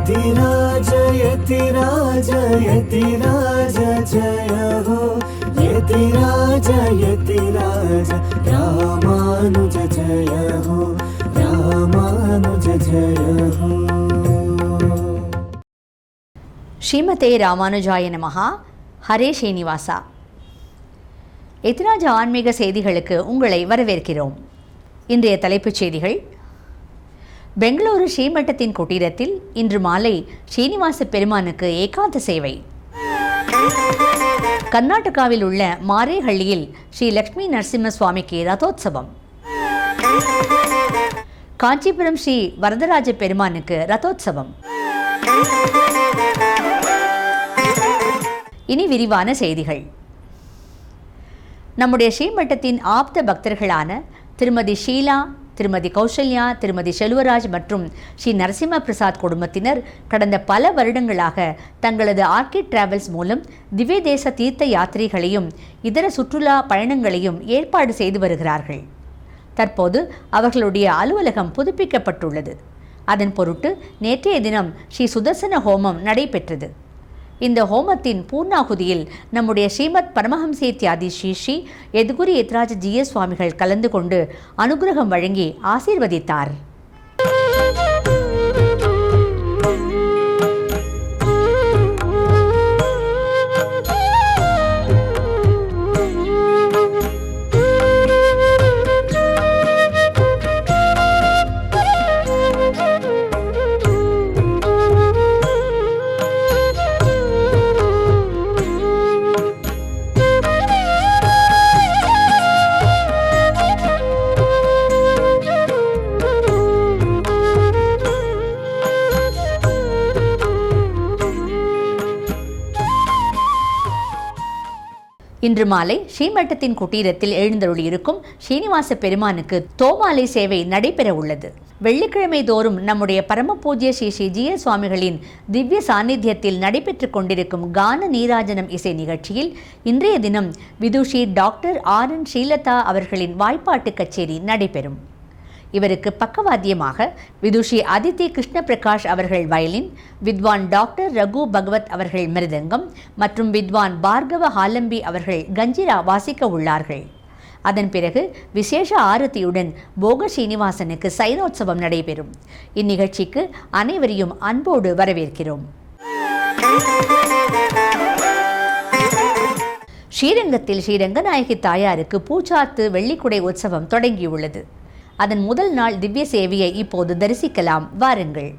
यतिराज यतिराज यतिराज जय हो यतिराज यतिराज रामानुज जय हो रामानुज जय हो. ஸ்ரீமதே ராமானுஜாய நமஹா. ஹரே ஸ்ரீனிவாசா. எத்திராஜ ஆன்மீக செய்திகளுக்கு உங்களை வரவேற்கிறோம். இன்றைய தலைப்புச் செய்திகள். பெங்களூரு ஸ்ரீமட்டத்தின் குட்டீரத்தில் இன்று மாலை ஸ்ரீனிவாச பெருமானுக்கு ஏகாந்த சேவை. கர்நாடகாவில் உள்ள மாரேஹள்ளியில் ஸ்ரீ லக்ஷ்மி நரசிம்ம சுவாமிக்கு ரதோத்சவம். காஞ்சிபுரம் ஸ்ரீ வரதராஜ பெருமானுக்கு ரதோத்சவம். இனி விரிவான செய்திகள். நம்முடைய ஸ்ரீமட்டத்தின் ஆப்த பக்தர்களான திருமதி ஷீலா, திருமதி கௌசல்யா, திருமதி செல்வராஜ் மற்றும் ஸ்ரீ நரசிம்ம பிரசாத் குடும்பத்தினர் கடந்த பல வருடங்களாக தங்களது ஆர்கிட் டிராவல்ஸ் மூலம் திவ்ய தேச தீர்த்த யாத்திரைகளையும் இதர சுற்றுலா பயணங்களையும் ஏற்பாடு செய்து வருகிறார்கள். தற்போது அவர்களுடைய அலுவலகம் புதுப்பிக்கப்பட்டுள்ளது. அதன் பொருட்டு நேற்றைய தினம் ஸ்ரீ சுதர்சன ஹோமம் நடைபெற்றது. இந்த ஹோமத்தின் பூர்ணாகுதியில் நம்முடைய ஸ்ரீமத் பரமஹம்சேத்யாதி ஸ்ரீ ஸ்ரீ யதுகுரு யத்ராஜ ஜிய சுவாமிகள் கலந்து கொண்டு அனுகிரகம் வழங்கி ஆசீர்வதித்தார். இன்று மாலை ஸ்ரீமட்டத்தின் குட்டீரத்தில் எழுந்தருளியிருக்கும் ஸ்ரீனிவாச பெருமானுக்கு தோமாலை சேவை நடைபெற உள்ளது. வெள்ளிக்கிழமை தோறும் நம்முடைய பரம பூஜ்ய ஸ்ரீ ஸ்ரீ ஜிய சுவாமிகளின் திவ்ய சாநித்தியத்தில் நடைபெற்று கொண்டிருக்கும் கான நீராஜனம் இசை நிகழ்ச்சியில் இன்றைய தினம் விதுஷி டாக்டர் RN ஸ்ரீலதா அவர்களின் வாய்ப்பாட்டு கச்சேரி நடைபெறும். இவருக்கு பக்கவாத்தியமாக விதுஷி அதித்தி கிருஷ்ண பிரகாஷ் அவர்கள் வயலின், வித்வான் டாக்டர் ரகு பகவத் அவர்கள் மிருதங்கம் மற்றும் வித்வான் பார்கவ ஹாலம்பி அவர்கள் கஞ்சிரா வாசிக்க உள்ளார்கள். அதன் பிறகு விசேஷ ஆரத்தியுடன் போக ஸ்ரீனிவாசனுக்கு சைனோத்சவம் நடைபெறும். இந்நிகழ்ச்சிக்கு அனைவரையும் அன்போடு வரவேற்கிறோம். ஸ்ரீரங்கத்தில் ஸ்ரீரங்கநாயகி தாயாருக்கு பூச்சாத்து வெள்ளிக்குடை உற்சவம் தொடங்கியுள்ளது. அதன் முதல் நாள் திவ்ய சேவையை இப்போது தரிசிக்கலாம். வாருங்கள்.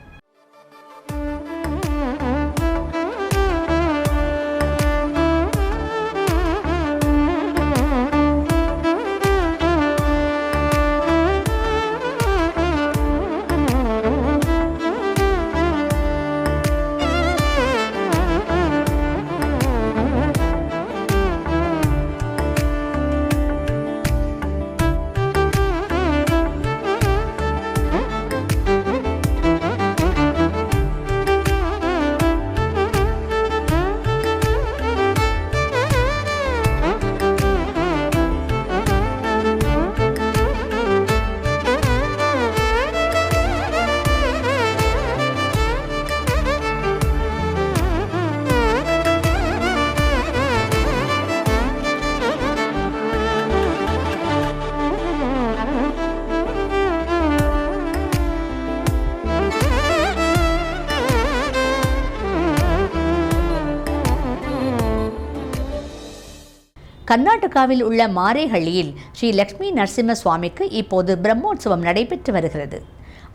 கர்நாடகாவில் உள்ள மாரேஹள்ளியில் ஸ்ரீ லக்ஷ்மி நரசிம்ம சுவாமிக்கு இப்போது பிரம்மோற்சவம் நடைபெற்று வருகிறது.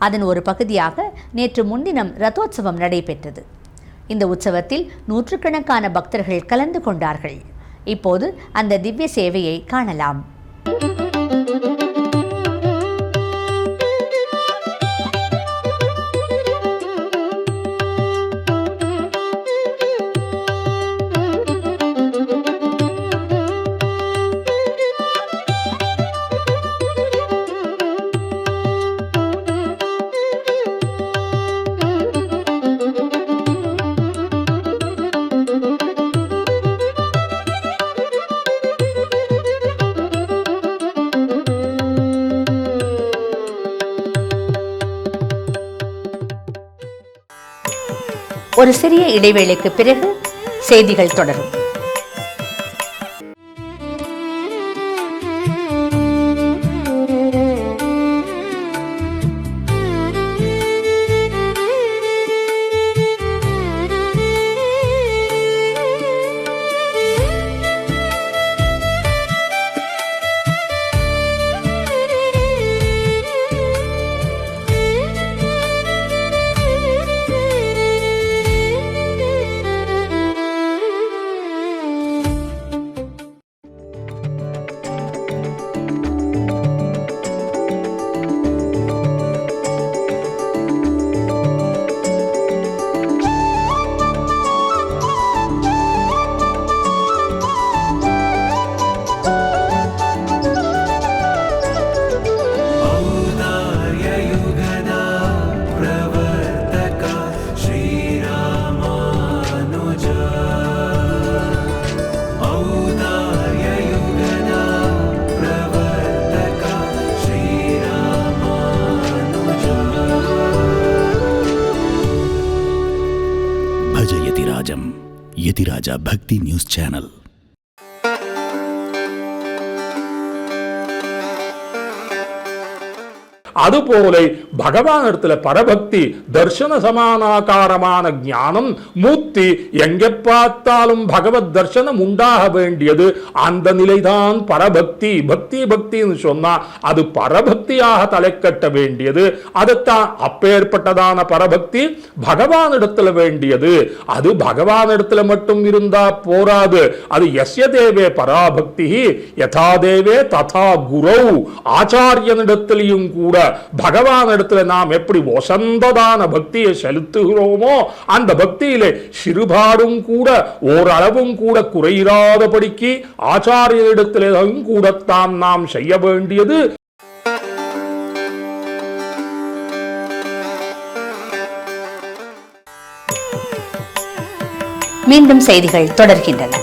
அதன் ஒரு பகுதியாக நேற்று முன்தினம் ரதோத்சவம் நடைபெற்றது. இந்த உற்சவத்தில் நூற்றுக்கணக்கான பக்தர்கள் கலந்து கொண்டார்கள். இப்போது அந்த திவ்ய சேவையை காணலாம். ஒரு சிறிய இடைவேளைக்கு பிறகு செய்திகள் தொடரும். यतिराजा भक्ति न्यूज चैनल. அதுபோல பகவானிடத்துல பரபக்தி தர்சன சமானாகாரமான ஞானம் மூர்த்தி எங்க பார்த்தாலும் பகவத் தர்சனம் உண்டாக வேண்டியது. அந்த நிலைதான் பரபக்தி. பக்தி பக்தின்னு சொன்னா அது பரபக்தியாக தலை கட்ட வேண்டியது. அதுதான் அப்பேற்பட்டதான பரபக்தி பகவானிடத்துல வேண்டியது. அது பகவானிடத்துல மட்டும் இருந்தா போராது. அது யஸ்ய தேவே பராபக்தி யதா தேவே ததா குரௌ. ஆச்சாரியனிடத்திலையும் கூட பகவான் இடத்துல நாம் எப்படி வசந்ததான பக்தியை செலுத்துகிறோமோ அந்த பக்தியிலே சிறுபாடும் கூட ஓரளவும் கூட குறையிராதபடிக்கு ஆச்சாரியரிடத்திலும் கூடத்தான் நாம் செய்ய வேண்டியது. மீண்டும் செய்திகள் தொடர்கின்றன.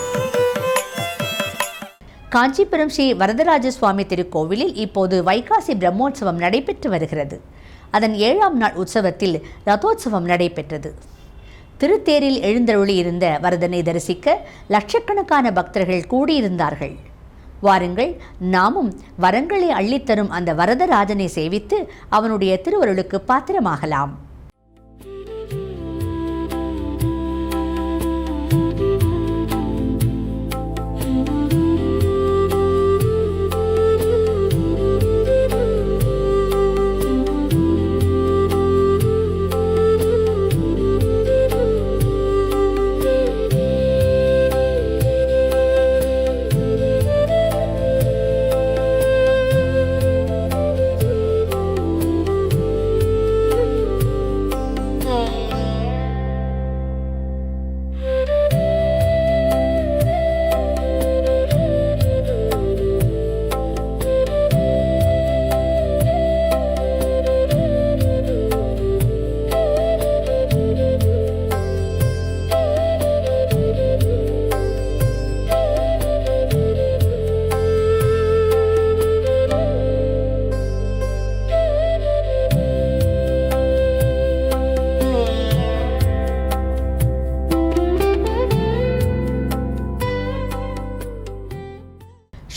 காஞ்சிபுரம் ஸ்ரீ வரதராஜ சுவாமி திருக்கோவிலில் இப்போது வைகாசி பிரம்மோற்சவம் நடைபெற்று வருகிறது. அதன் 7ஆம் நாள் உற்சவத்தில் ரதோற்சவம் நடைபெற்றது. திருத்தேரில் எழுந்தருளி இருந்த வரதனை தரிசிக்க லட்சக்கணக்கான பக்தர்கள் கூடியிருந்தார்கள். வாருங்கள், நாமும் வரங்களை அள்ளித்தரும் அந்த வரதராஜனை சேவித்து அவனுடைய திருவருளுக்கு பாத்திரமாகலாம்.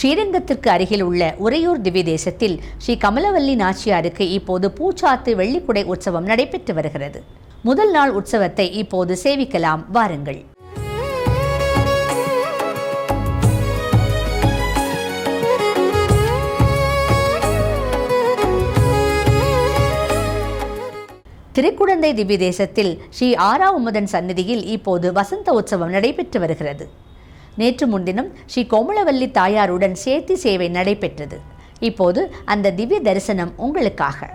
ஸ்ரீரங்கத்திற்கு அருகில் உள்ள உறையூர் திவ்ய தேசத்தில் ஸ்ரீ கமலவல்லி நாச்சியாருக்கு இப்போது பூச்சாத்து வெள்ளிக்குடை உற்சவம் நடைபெற்று வருகிறது. முதல் நாள் உற்சவத்தை இப்போது சேவிக்கலாம், வாருங்கள். திருக்குடந்தை திவ்ய தேசத்தில் ஸ்ரீ ஆறாவுமதன் சந்நிதியில் இப்போது வசந்த உற்சவம் நடைபெற்று வருகிறது. நேற்று முன்தினம் ஸ்ரீ கோமலவல்லி தாயாருடன் சேர்த்தி சேவை நடைபெற்றது. இப்போது அந்த திவ்ய தரிசனம் உங்களுக்காக.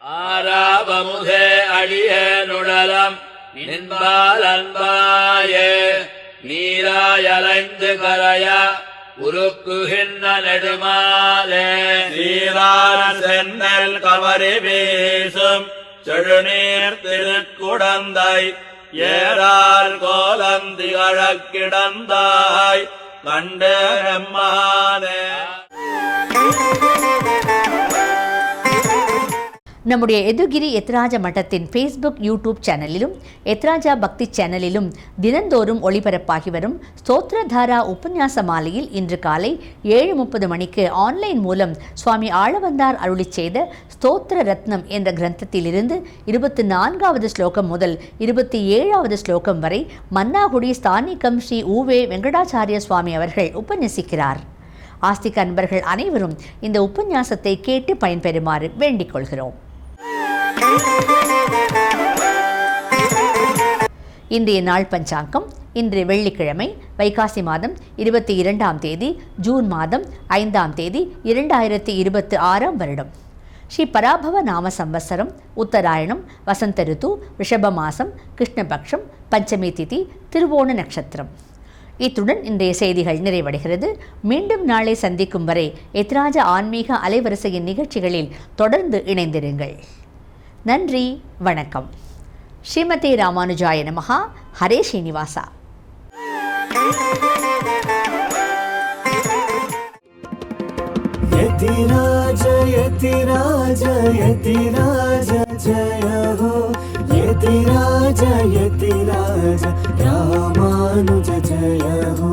ஆராவமுதே அடியேனுடலம் நின்பால் அன்பாயே நீராயலைந்து கரையா உருக்குகின்ற நெடுமாலே சீரான சென்னல் கவரி வீசும் செழுநீர் திருக்குடந்தை ஏறால் கோலந்திகழக் கிடந்தாய் கண்டு எம்மானே. நம்முடைய எதுகிரி எத்ராஜ மட்டத்தின் ஃபேஸ்புக் யூடியூப் சேனலிலும் எத்ராஜா பக்தி சேனலிலும் தினந்தோறும் ஒளிபரப்பாகி வரும் ஸ்தோத்திரதாரா உபன்யாச மாலையில் இன்று காலை 7:30 மணிக்கு ஆன்லைன் மூலம் சுவாமி ஆளவந்தார் அருளிச் செய்த ஸ்தோத்திர ரத்னம் என்ற கிரந்தத்திலிருந்து 24வது ஸ்லோகம் முதல் 27வது ஸ்லோகம் வரை மன்னாகுடி ஸ்தானிகம் ஸ்ரீ ஊவே வெங்கடாச்சாரிய சுவாமி அவர்கள் உபன்யசிக்கிறார். ஆஸ்திக அன்பர்கள் அனைவரும் இந்த உபன்யாசத்தை கேட்டு பயன்பெறுமாறு வேண்டிக் கொள்கிறோம். இன்றைய நாள் பஞ்சாங்கம். இன்று வெள்ளிக்கிழமை, வைகாசி மாதம் 22ஆம் தேதி, ஜூன் மாதம் 5ஆம் தேதி, 2026ஆம் வருடம். ஸ்ரீ பராபவ நாம சம்வத்சரம், உத்தராயணம், வசந்த ரித்து, ரிஷப மாசம், கிருஷ்ணபக்ஷம், பஞ்சமி திதி, திருவோண நட்சத்திரம். இத்துடன் இன்றைய செய்திகள் நிறைவடைகிறது. மீண்டும் நாளை சந்திக்கும் வரை எத்ராஜ ஆன்மீக அலைவரிசையின் நிகழ்ச்சிகளில் தொடர்ந்து இணைந்திருங்கள். நன்றி, வணக்கம். ஸ்ரீமதே ராமானுஜாய நமஹா. ஹரே ஸ்ரீனிவாசா. यतिराज यतिराज यतिराज जय हो, यतिराज यतिराज रामानुज जय हो.